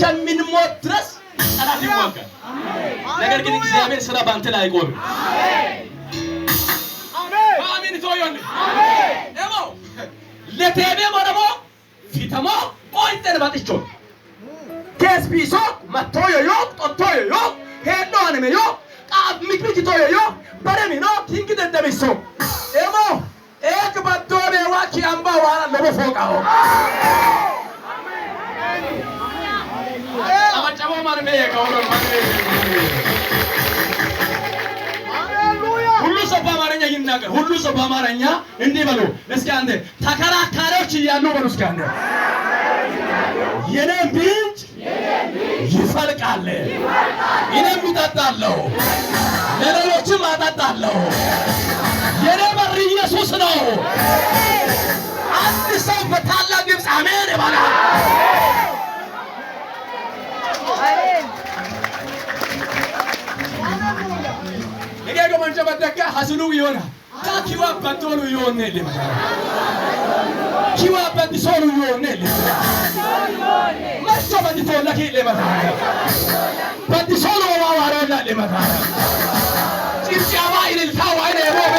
እስከምንሞት ድረስ ጠላት ይዋጋል። ነገር ግን እግዚአብሔር ስራ ባንተ ላይ አይቆምም። አሜን ቶዮን እሞ ለቴቤ ማረሞ ፊተሞ ቆይተን ባጥቾ ከስፒሶ ማቶዮ ዮ ጦቶዮ ዮ ሄዶ አንሜ ዮ ቃብ ሚክሚክ ቶዮ ዮ በረሚኖ ኪንግ ደደሚሶ እሞ ኤክ ባዶቤ ዋኪ አምባ ዋራ ለቦፎቃው አማጫሞ ማርሜ የካውሮ ማርሜ ሁሉ ሰው በአማርኛ ይናገር። ሁሉ ሰው በአማርኛ እንዲህ በሉ እስኪ አንዴ ተከራካሪዎች እያሉ በሉ እስኪ አንዴ የኔ ምንጭ ይፈልቃል፣ እኔም እጠጣለሁ፣ ለሌሎችም አጠጣለሁ። የኔ በር ኢየሱስ ነው። አንድ ሰው በታላቅ ድምፅ አሜን ይባላል። ይገርም መንጀ በደካ ሐስሉ ይሆና ታኪዋ በቶሉ ይሆነ ለማ ኪዋ በዲሶሉ ይሆነ ለማ ማሶ በዲሶሉ ለማ በዲሶሉ ዋዋራላ ለማ ጭብጫባ ይልታው አይነ የሞበ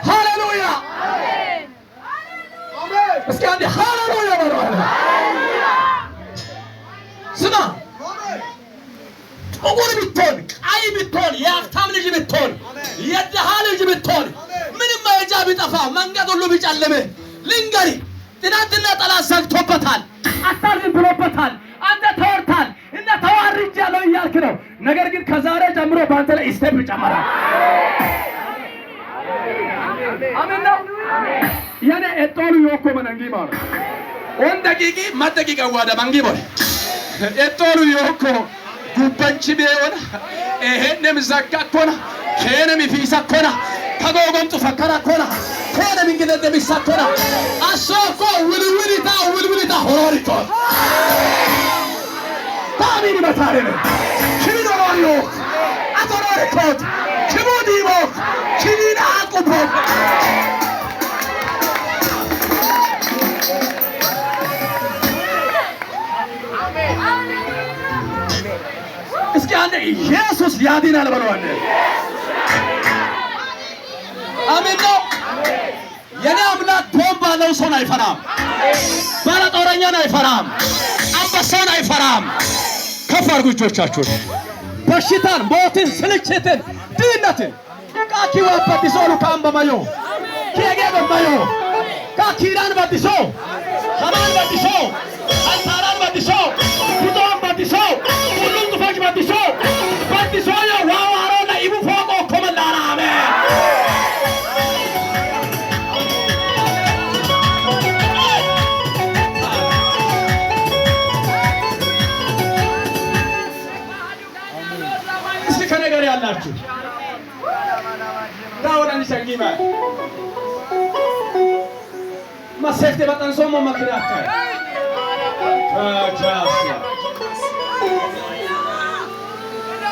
ሃሌሉያ አሜን አሜን እስኪ አንዴ ሃሌሉያ በሉ ስማ ጥቁር ብትሆን ቀይ ብትሆን የሀብታም ልጅ ብትሆን የድሃ ልጅ ብትሆን ምንም መሄጃ ቢጠፋ መንገድ ሁሉ ቢጨልም ልንገርህ ትናንትና ጠላት ዘግቶበታል፣ አታርግ ብሎበታል፣ አንተ ተወርታል እና ተዋርጃለሁ እያልክ ነው። ነገር ግን ከዛሬ ጀምሮ በአንተ ላይ ስቴፕ ይጨመራል። አሜን ነው ያኔ እጦሉ ይወኮ መንንጊ ማለት ወን ደቂቂ ማደቂቃ ዋዳ መንጊ ቦል እጦሉ ይወኮ ጉበንቺ ቢሆን ይሄንም ዘጋኮና ከነም ፊሳኮና ከጎጎምጡ ፈከራኮና ከነም እንግዲህ ቢሳኮና አሶኮ ውልውልታ ሆሮሪኮ ታሚኒ መታረነ ሽሚኖሪዮ አቶሮሪኮ ሽሙዲሞ ሽሚና አቁቦ እስኪ አንዴ ኢየሱስ ያድናል በለዋል። አሜን ነው። የኔ አምላክ ቦምብ ባለው ሰውን አይፈራም፣ ባለ ጦረኛን አይፈራም፣ አንበሳን አይፈራም። ከፍ አድርጉ እጆቻችሁን። በሽታን፣ ሞትን፣ ስልችትን፣ ድህነትን ቃኪዋ በዲሶሉ ካምበማዮ ኬጌ በማዮ ቃኪራን በዲሶ ሀማን በዲሶ አንታራን በዲሶ ቡዶን በዲሶ ሁሉም ጥፋች በዲሶ ዋዋሮና ኢቡ ፎቆ ኮመላና አሜን እስኪ ከነገር ያላችሁ ዳውዳን ሸንጊማ ማሰፍቴ በጣም ሶሞ መክራታ አጃሲያ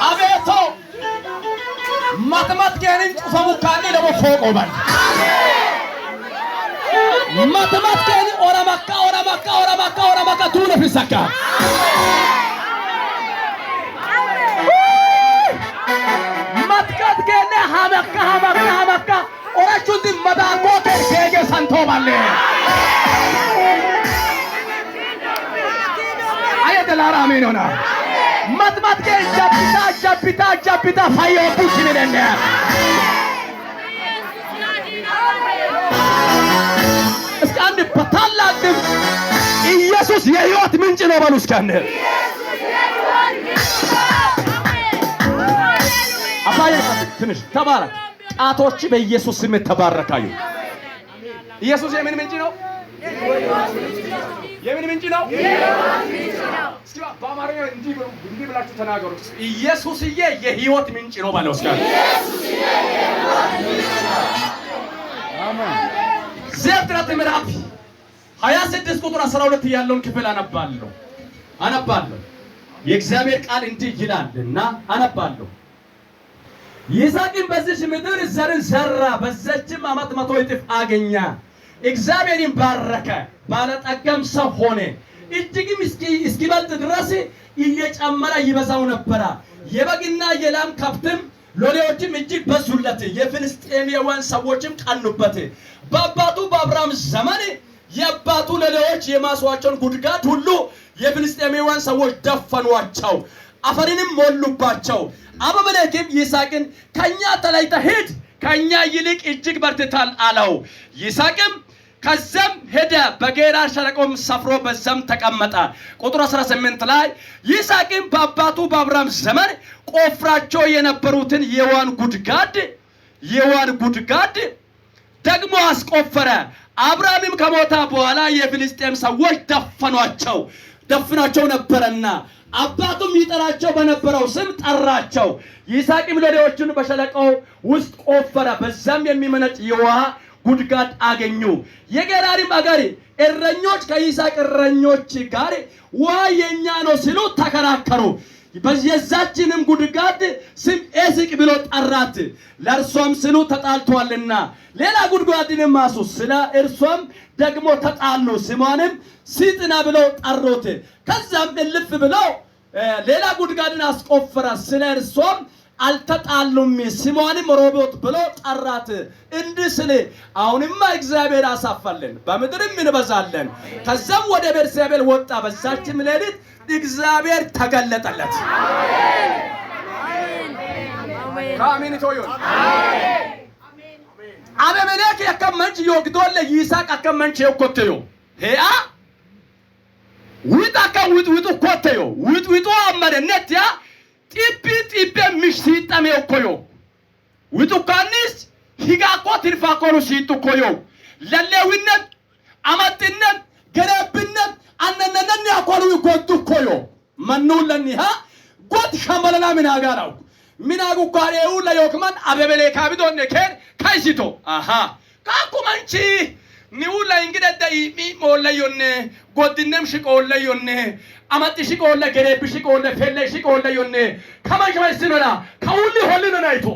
አቤቶ ማጥማት ከነን ጩፈሙ ካኔ ለሞ ፎቆባል ማጥማት ከነን ኦራማካ ቱነ ፍሳካ ማጥቃት ከነ ሀማካ ኦራቹን መዳቆ ከገ ሰንቶባለ አየተላራ አሜንና ማጥማት ጃፒታ ፋዮ ቡሽ ሚነነ እስኪ አንድ በታላቅ ድምፅ ኢየሱስ የሕይወት ምንጭ ነው በሉ እስኪ አንድ አባዬ ትንሽ ተባረክ። ጣቶች በኢየሱስ ስም ተባረካዩ። ኢየሱስ የምን ምንጭ ነው? የምን ምንጭ ነው? እስኪ በአማርኛ እንዲህ ብላችሁ ተናገሩ። ኢየሱስዬ የሕይወት ምንጭ ነው ባለው እስኪ አሜን። ዘፍጥረት ምዕራፍ 26 ቁጥር 12 ያለውን ክፍል አነባለሁ። የእግዚአብሔር ቃል እንዲህ ይላልና አነባለሁ። ይስሐቅም በዚች ምድር ዘርን ዘራ፣ በዚችም ዓመት 100 እጥፍ አገኘ። እግዚአብሔርን ባረከ፣ ባለጠጋም ሰው ሆነ። እጅግም እስኪበልጥ ድረስ እየጨመረ ይበዛው ነበረ። የበግና የላም ከብትም ሎሌዎችም እጅግ በዙለት። የፍልስጤማውያን ሰዎችም ቀኑበት። በአባቱ በአብርሃም ዘመን የአባቱ ሎሌዎች የማስዋቸውን ጉድጓድ ሁሉ የፍልስጤማውያን ሰዎች ደፈኗቸው፣ አፈርንም ሞሉባቸው። አቤሜሌክም ይስሐቅን ከኛ ተለይተህ ሂድ፣ ከኛ ይልቅ እጅግ በርትተሃል አለው። ይስሐቅም ከዛም ሄደ፣ በጌራር ሸለቆም ሰፍሮ በዛም ተቀመጠ። ቁጥር 18 ላይ ይስሐቅም በአባቱ በአብርሃም ዘመን ቆፍራቸው የነበሩትን የዋን ጉድጓድ ደግሞ አስቆፈረ። አብርሃምም ከሞተ በኋላ የፍልስጤም ሰዎች ደፍኗቸው ነበረና አባቱም ይጠራቸው በነበረው ስም ጠራቸው። ይስሐቅም ሎሌዎቹን በሸለቆው ውስጥ ቆፈረ፣ በዛም የሚመነጭ የውሃ ጉድጓድ አገኙ። የጌራሪም አገር እረኞች ከይስሐቅ እረኞች ጋር ውሃ የኛ ነው ሲሉ ተከራከሩ። በየዛችንም ጉድጓድ ስም ኤስቅ ብሎ ጠራት፣ ለእርሷም ሲሉ ተጣልቷልና። ሌላ ጉድጓድንም ማሱ፣ ስለ እርሷም ደግሞ ተጣሉ፣ ስሟንም ሲጥና ብለው ጠሩት። ከዛም እልፍ ብለው ሌላ ጉድጓድን አስቆፈረ፣ ስለ እርሷም አልተጣሉም፣ ስሟንም ሮቦት ብሎ ጠራት። እንዲህ ስል አሁንማ እግዚአብሔር አሳፈልን፣ በምድርም እንበዛለን። ከዛም ወደ ቤርሳቤህ ወጣ። በዛችም ሌሊት እግዚአብሔር ተገለጠለት። አሜን ቶዮን አቤሜሌክ ያከመንች ይወግዶለ ይስሐቅ አከመንች ይወኮተዮ ሄአ ውጡ ኮተዮ ውጡ አመረነት ያ ጢቢ ምሽጣሜ ኮዮ ውጡ ካንስ ሂጋቆ ትርፋቆሩ ሲጡ ኮዮ ለሌዊነት አማጥነት ገረብነት አነነነን ያቆሩ ይጎዱ ኮዮ መኑለኒሃ ጎት ሸመለና ምናጋራው ምናጉ ጓሬው ለዮክማን አቤሜሌክ አብዶነ ከን ካይሲቶ አሃ ካኩማንቺ ኒውላ እንግዲህ ሞለዮነ ጎድነም ሽቆለዮነ አማጥ ሽቆለ ገረብ ሽቆለ ፈለ ሽቆለዮነ ከማሽማይስኖና ከሁሉ ሆልነ ናይቶ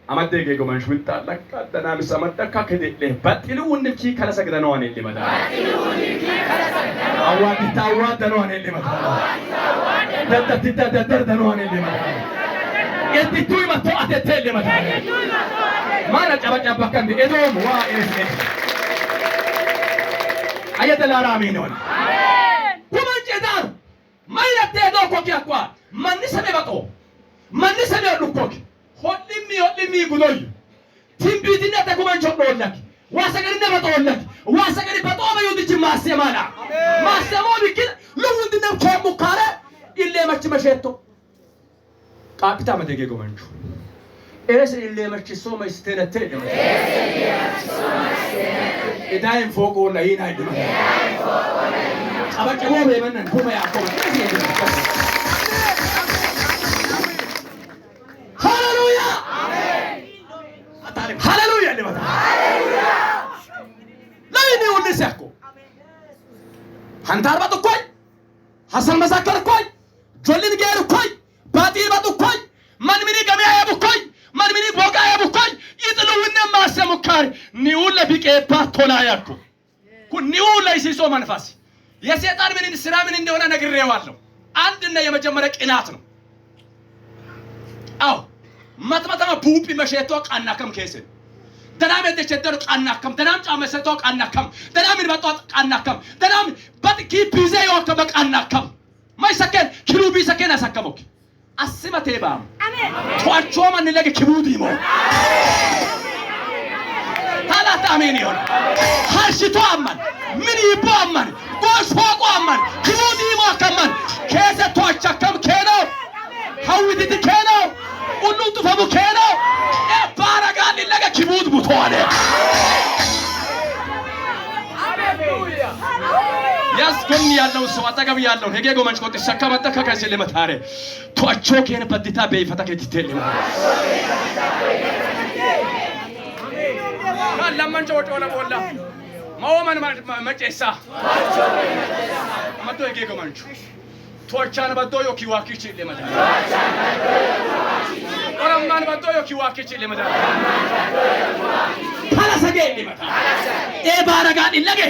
አማደገ ጎማንሽ ምጣላካ ደናል ሰመጣካ ከደለ ባጥሉ ወንድኪ ከለሰግደ ነው አኔ ሊመዳ አዋዲታዋ ደኖ አኔ ሊመዳ ደደደደደደ ነው አኔ ሊመዳ የጥቱይ መቶ አተተ ሊመዳ ማና ጫባጫባ ከንዲ ኤዶም ዋ ኤስ አየተላራ አሜን አሜን ኩማንጨዳር ማይነቴ ዶ ኮኪያኳ ማንሰበ በጦ ማንሰበ ሉኮክ ሆልሚ ጉዶይ ትንቢትና ተኩማንቾ ዶለክ ዋሰገሪና በጦለክ ዋሰገሪ በጦ በዩድጅ ማሰማላ ማሰሞ ቢክል ለውንድነ ከሙካረ ኢሌመች መሸቶ ቃፒታ መደገ ጎመንቹ ኤስ ኢሌመች ሶማ ስተነተ ኢዳይም ፎቆ ለይና ይድማ አባጨሞ በመነን ኩማ ያቆም ሃሌሉያ አሜን ሃሌሉያ ለማታ ሃሌሉያ ለይኔ ወልሰኮ አንተ አርባጥ ኮይ ሐሰን መዛከር ኮይ ጆሊን ገር ኮይ ባጢር ባጥ ኮይ ማን ምን ገበያ ያብኮይ ማን ምን ቦጋ ያብኮይ ይጥሉውና ማሰሙካር ኒውለ ቢቄፓ ቶላያኩ ኩኒውለ ይሲሶ መንፈስ የሰይጣን ምን ስራ ምን እንደሆነ ነግሬዋለሁ። አንድና የመጀመሪያ ቅናት ነው። አው ማጥማጣማ ቡጲ መሸቶ ቃናከም ከሰ ደናም የተቸደሩ ቃናከም ደናም ጫመሰቶ ቃናከም ደናም ይባጣ ቃናከም ደናም በጥቂ ቢዘ ይወከ በቃናከም ማይሰከን ኪሩቢ ሰከና ሰከሞክ አስመቴባ አሜን ቷቾ ማን ለገ ኪቡዲሞ ታላታ አሜን ይሁን ሐሽቶ አማን ምን ይቦ አማን ጎሽፎቆ አማን ኪቡዲሞ ከማን ከሰ ቷቻከም ከኖ ሐውዲት ከኖ ሁሉ ጥፈሙ ከኖ ባረጋል ለገ ኪቡድ ቡቶአለ ሃሌሉያ ያስጎን ያለው ሰው አጠገብ ያለው ሄጌ ጎመንች ቆጥ ሰከመጠ ከከሰ ለመታረ ቷቾ ከነ በዲታ በይፈታ ከትተል ካላማን ጮጮ ለቦላ ማወመን መጨሳ ማቶ ሄጌ ጎመንቹ ቶቻን በዶዮ ኪዋኪች ለመታረ ኦራማን በዶዮ ኪዋኪች ለመታረ Kala sage ni mata. E baragan illage.